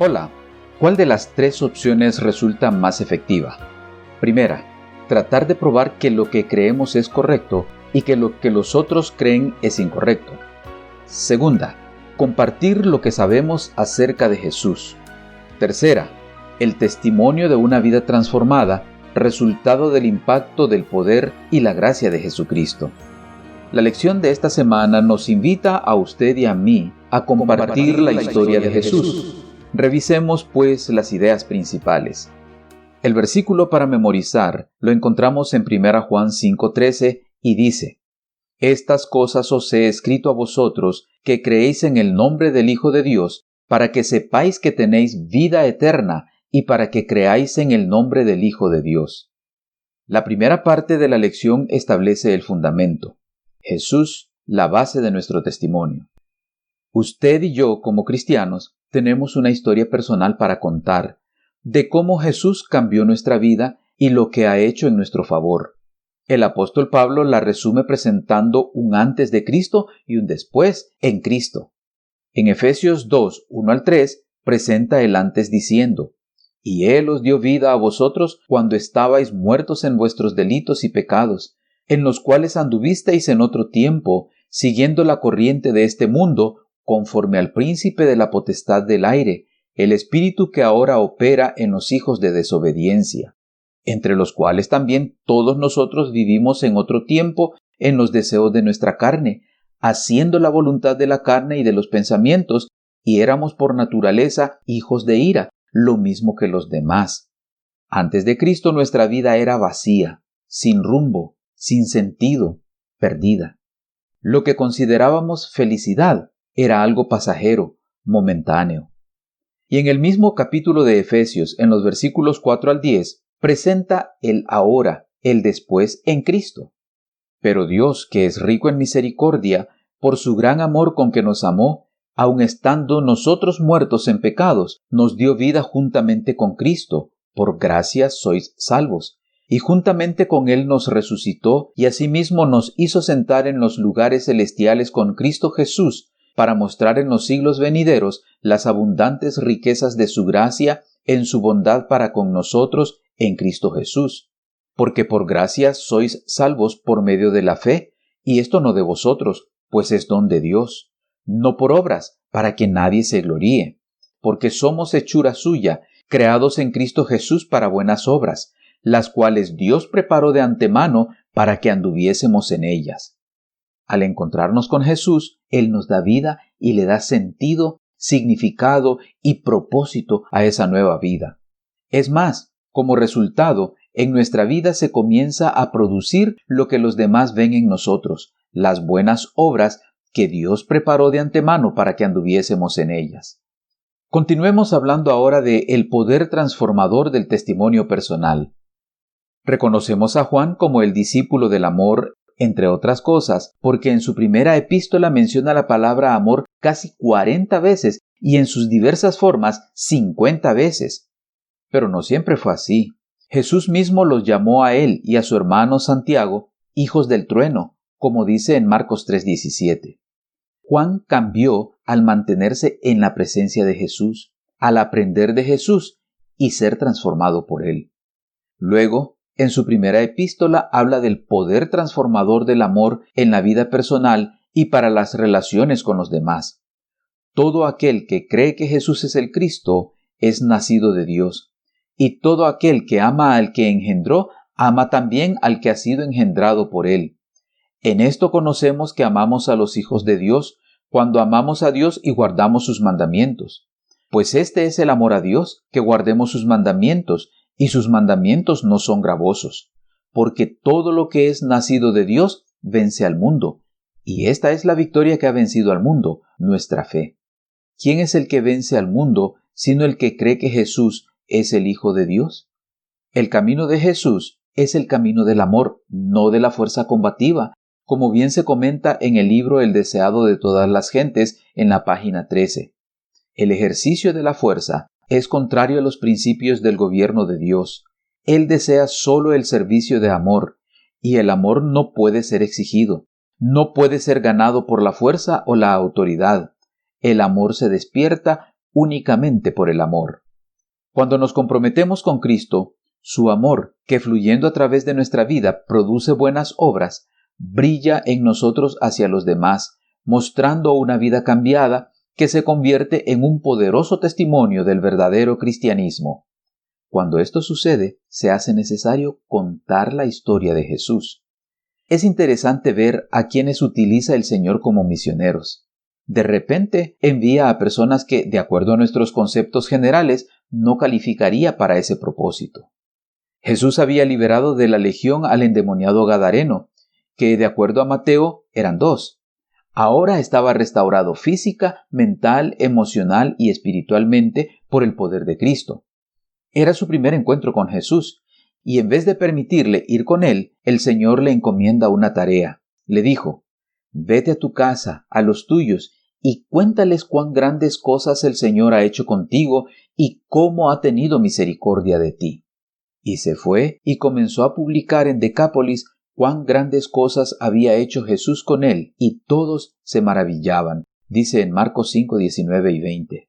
Hola, ¿cuál de las tres opciones resulta más efectiva? Primera, tratar de probar que lo que creemos es correcto y que lo que los otros creen es incorrecto. Segunda, compartir lo que sabemos acerca de Jesús. Tercera, el testimonio de una vida transformada, resultado del impacto del poder y la gracia de Jesucristo. La lección de esta semana nos invita a usted y a mí a compartir la historia de Jesús. Revisemos, pues, las ideas principales. El versículo para memorizar lo encontramos en 1 Juan 5:13 y dice: Estas cosas os he escrito a vosotros que creéis en el nombre del Hijo de Dios, para que sepáis que tenéis vida eterna y para que creáis en el nombre del Hijo de Dios. La primera parte de la lección establece el fundamento. Jesús, la base de nuestro testimonio. Usted y yo, como cristianos, tenemos una historia personal para contar de cómo Jesús cambió nuestra vida y lo que ha hecho en nuestro favor. El apóstol Pablo la resume presentando un antes de Cristo y un después en Cristo. En Efesios 2, 1 al 3, presenta el antes diciendo: Y Él os dio vida a vosotros cuando estabais muertos en vuestros delitos y pecados, en los cuales anduvisteis en otro tiempo, siguiendo la corriente de este mundo, conforme al príncipe de la potestad del aire, el espíritu que ahora opera en los hijos de desobediencia, entre los cuales también todos nosotros vivimos en otro tiempo en los deseos de nuestra carne, haciendo la voluntad de la carne y de los pensamientos, y éramos por naturaleza hijos de ira, lo mismo que los demás. Antes de Cristo nuestra vida era vacía, sin rumbo, sin sentido, perdida. Lo que considerábamos felicidad era algo pasajero, momentáneo. Y en el mismo capítulo de Efesios, en los versículos 4 al 10, presenta el ahora, el después en Cristo. Pero Dios, que es rico en misericordia, por su gran amor con que nos amó, aun estando nosotros muertos en pecados, nos dio vida juntamente con Cristo. Por gracia sois salvos. Y juntamente con Él nos resucitó y asimismo nos hizo sentar en los lugares celestiales con Cristo Jesús, para mostrar en los siglos venideros las abundantes riquezas de su gracia en su bondad para con nosotros en Cristo Jesús. Porque por gracia sois salvos por medio de la fe, y esto no de vosotros, pues es don de Dios, no por obras, para que nadie se gloríe, porque somos hechura suya, creados en Cristo Jesús para buenas obras, las cuales Dios preparó de antemano para que anduviésemos en ellas. Al encontrarnos con Jesús, Él nos da vida y le da sentido, significado y propósito a esa nueva vida. Es más, como resultado, en nuestra vida se comienza a producir lo que los demás ven en nosotros, las buenas obras que Dios preparó de antemano para que anduviésemos en ellas. Continuemos hablando ahora de el poder transformador del testimonio personal. Reconocemos a Juan como el discípulo del amor, entre otras cosas, porque en su primera epístola menciona la palabra amor casi 40 veces y en sus diversas formas 50 veces. Pero no siempre fue así. Jesús mismo los llamó a él y a su hermano Santiago hijos del trueno, como dice en Marcos 3:17. Juan cambió al mantenerse en la presencia de Jesús, al aprender de Jesús y ser transformado por él. Luego, en su primera epístola habla del poder transformador del amor en la vida personal y para las relaciones con los demás. Todo aquel que cree que Jesús es el Cristo es nacido de Dios, y todo aquel que ama al que engendró, ama también al que ha sido engendrado por él. En esto conocemos que amamos a los hijos de Dios, cuando amamos a Dios y guardamos sus mandamientos. Pues este es el amor a Dios, que guardemos sus mandamientos, y sus mandamientos no son gravosos, porque todo lo que es nacido de Dios vence al mundo, y esta es la victoria que ha vencido al mundo, nuestra fe. ¿Quién es el que vence al mundo, sino el que cree que Jesús es el Hijo de Dios? El camino de Jesús es el camino del amor, no de la fuerza combativa, como bien se comenta en el libro El deseado de todas las gentes, en la página 13. El ejercicio de la fuerza es contrario a los principios del gobierno de Dios. Él desea solo el servicio de amor, y el amor no puede ser exigido, no puede ser ganado por la fuerza o la autoridad. El amor se despierta únicamente por el amor. Cuando nos comprometemos con Cristo, su amor, que fluyendo a través de nuestra vida produce buenas obras, brilla en nosotros hacia los demás, mostrando una vida cambiada que se convierte en un poderoso testimonio del verdadero cristianismo. Cuando esto sucede, se hace necesario contar la historia de Jesús. Es interesante ver a quienes utiliza el Señor como misioneros. De repente envía a personas que, de acuerdo a nuestros conceptos generales, no calificaría para ese propósito. Jesús había liberado de la legión al endemoniado gadareno, que, de acuerdo a Mateo, eran 2. Ahora estaba restaurado física, mental, emocional y espiritualmente por el poder de Cristo. Era su primer encuentro con Jesús, y en vez de permitirle ir con él, el Señor le encomienda una tarea. Le dijo: «Vete a tu casa, a los tuyos, y cuéntales cuán grandes cosas el Señor ha hecho contigo y cómo ha tenido misericordia de ti». Y se fue y comenzó a publicar en Decápolis cuán grandes cosas había hecho Jesús con él, y todos se maravillaban, dice en Marcos 5, 19 y 20.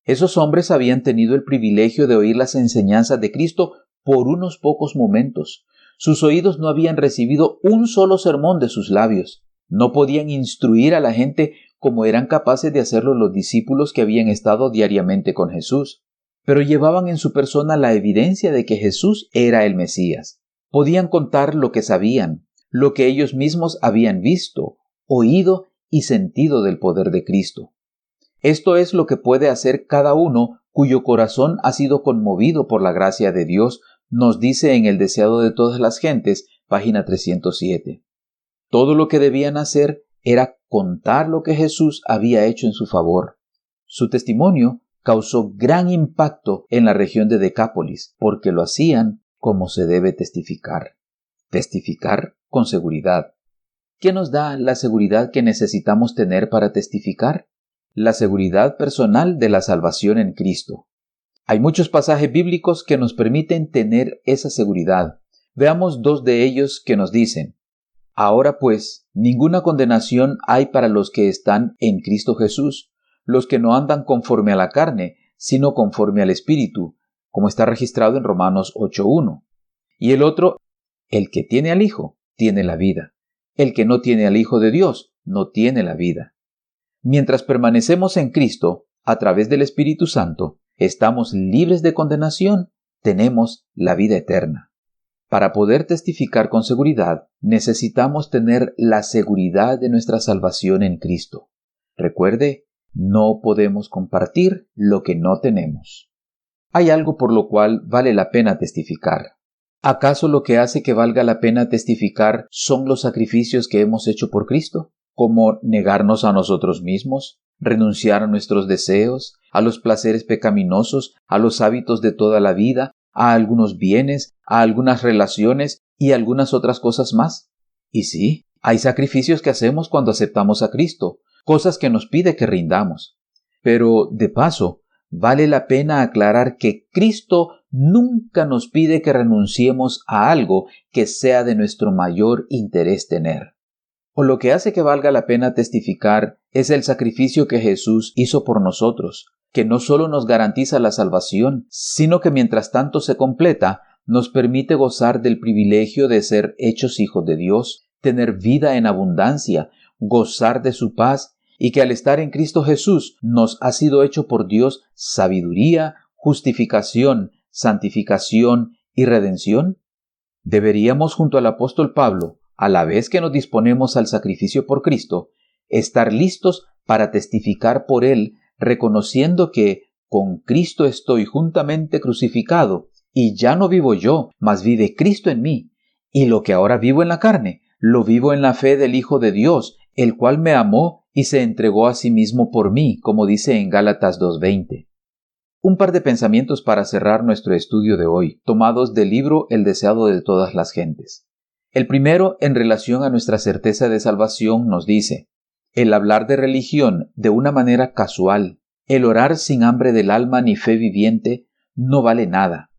Esos hombres habían tenido el privilegio de oír las enseñanzas de Cristo por unos pocos momentos. Sus oídos no habían recibido un solo sermón de sus labios. No podían instruir a la gente como eran capaces de hacerlo los discípulos que habían estado diariamente con Jesús. Pero llevaban en su persona la evidencia de que Jesús era el Mesías. Podían contar lo que sabían, lo que ellos mismos habían visto, oído y sentido del poder de Cristo. Esto es lo que puede hacer cada uno cuyo corazón ha sido conmovido por la gracia de Dios, nos dice en El deseado de todas las gentes, página 307. Todo lo que debían hacer era contar lo que Jesús había hecho en su favor. Su testimonio causó gran impacto en la región de Decápolis, porque lo hacían como se debe testificar. Testificar con seguridad. ¿Qué nos da la seguridad que necesitamos tener para testificar? La seguridad personal de la salvación en Cristo. Hay muchos pasajes bíblicos que nos permiten tener esa seguridad. Veamos 2 de ellos que nos dicen: «Ahora pues, ninguna condenación hay para los que están en Cristo Jesús, los que no andan conforme a la carne, sino conforme al Espíritu», como está registrado en Romanos 8:1. Y el otro: «El que tiene al Hijo, tiene la vida. El que no tiene al Hijo de Dios, no tiene la vida». Mientras permanecemos en Cristo, a través del Espíritu Santo, estamos libres de condenación, tenemos la vida eterna. Para poder testificar con seguridad, necesitamos tener la seguridad de nuestra salvación en Cristo. Recuerde, no podemos compartir lo que no tenemos. Hay algo por lo cual vale la pena testificar. ¿Acaso lo que hace que valga la pena testificar son los sacrificios que hemos hecho por Cristo? Como negarnos a nosotros mismos, renunciar a nuestros deseos, a los placeres pecaminosos, a los hábitos de toda la vida, a algunos bienes, a algunas relaciones y algunas otras cosas más. Y sí, hay sacrificios que hacemos cuando aceptamos a Cristo, cosas que nos pide que rindamos. Pero, de paso, vale la pena aclarar que Cristo nunca nos pide que renunciemos a algo que sea de nuestro mayor interés tener. O lo que hace que valga la pena testificar es el sacrificio que Jesús hizo por nosotros, que no solo nos garantiza la salvación, sino que mientras tanto se completa, nos permite gozar del privilegio de ser hechos hijos de Dios, tener vida en abundancia, gozar de su paz, y que al estar en Cristo Jesús nos ha sido hecho por Dios sabiduría, justificación, santificación y redención. Deberíamos, junto al apóstol Pablo, a la vez que nos disponemos al sacrificio por Cristo, estar listos para testificar por Él, reconociendo que con Cristo estoy juntamente crucificado, y ya no vivo yo, mas vive Cristo en mí, y lo que ahora vivo en la carne, lo vivo en la fe del Hijo de Dios, el cual me amó y se entregó a sí mismo por mí, como dice en Gálatas 2:20. Un par de pensamientos para cerrar nuestro estudio de hoy, tomados del libro El deseado de todas las gentes. El primero, en relación a nuestra certeza de salvación, nos dice: el hablar de religión de una manera casual, el orar sin hambre del alma ni fe viviente, no vale nada.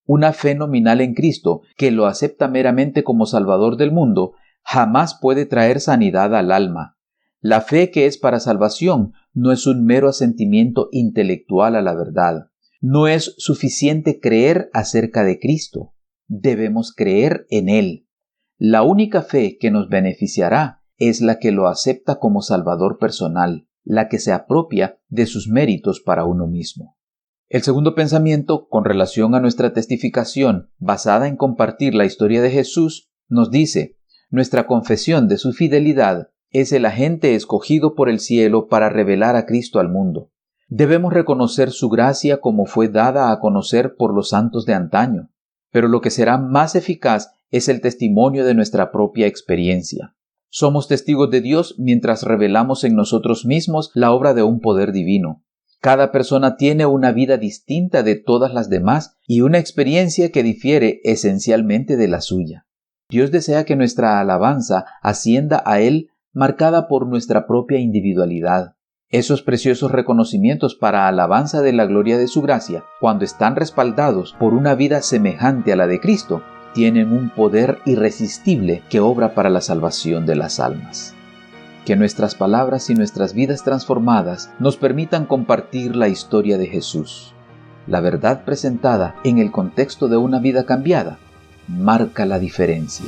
Una fe nominal en Cristo, que lo acepta meramente como Salvador del mundo, jamás puede traer sanidad al alma. La fe que es para salvación no es un mero asentimiento intelectual a la verdad. No es suficiente creer acerca de Cristo. Debemos creer en Él. La única fe que nos beneficiará es la que lo acepta como Salvador personal, la que se apropia de sus méritos para uno mismo. El segundo pensamiento, con relación a nuestra testificación basada en compartir la historia de Jesús, nos dice: nuestra confesión de su fidelidad es el agente escogido por el cielo para revelar a Cristo al mundo. Debemos reconocer su gracia como fue dada a conocer por los santos de antaño, pero lo que será más eficaz es el testimonio de nuestra propia experiencia. Somos testigos de Dios mientras revelamos en nosotros mismos la obra de un poder divino. Cada persona tiene una vida distinta de todas las demás y una experiencia que difiere esencialmente de la suya. Dios desea que nuestra alabanza ascienda a Él marcada por nuestra propia individualidad. Esos preciosos reconocimientos para alabanza de la gloria de su gracia, cuando están respaldados por una vida semejante a la de Cristo, tienen un poder irresistible que obra para la salvación de las almas. Que nuestras palabras y nuestras vidas transformadas nos permitan compartir la historia de Jesús. La verdad presentada en el contexto de una vida cambiada marca la diferencia.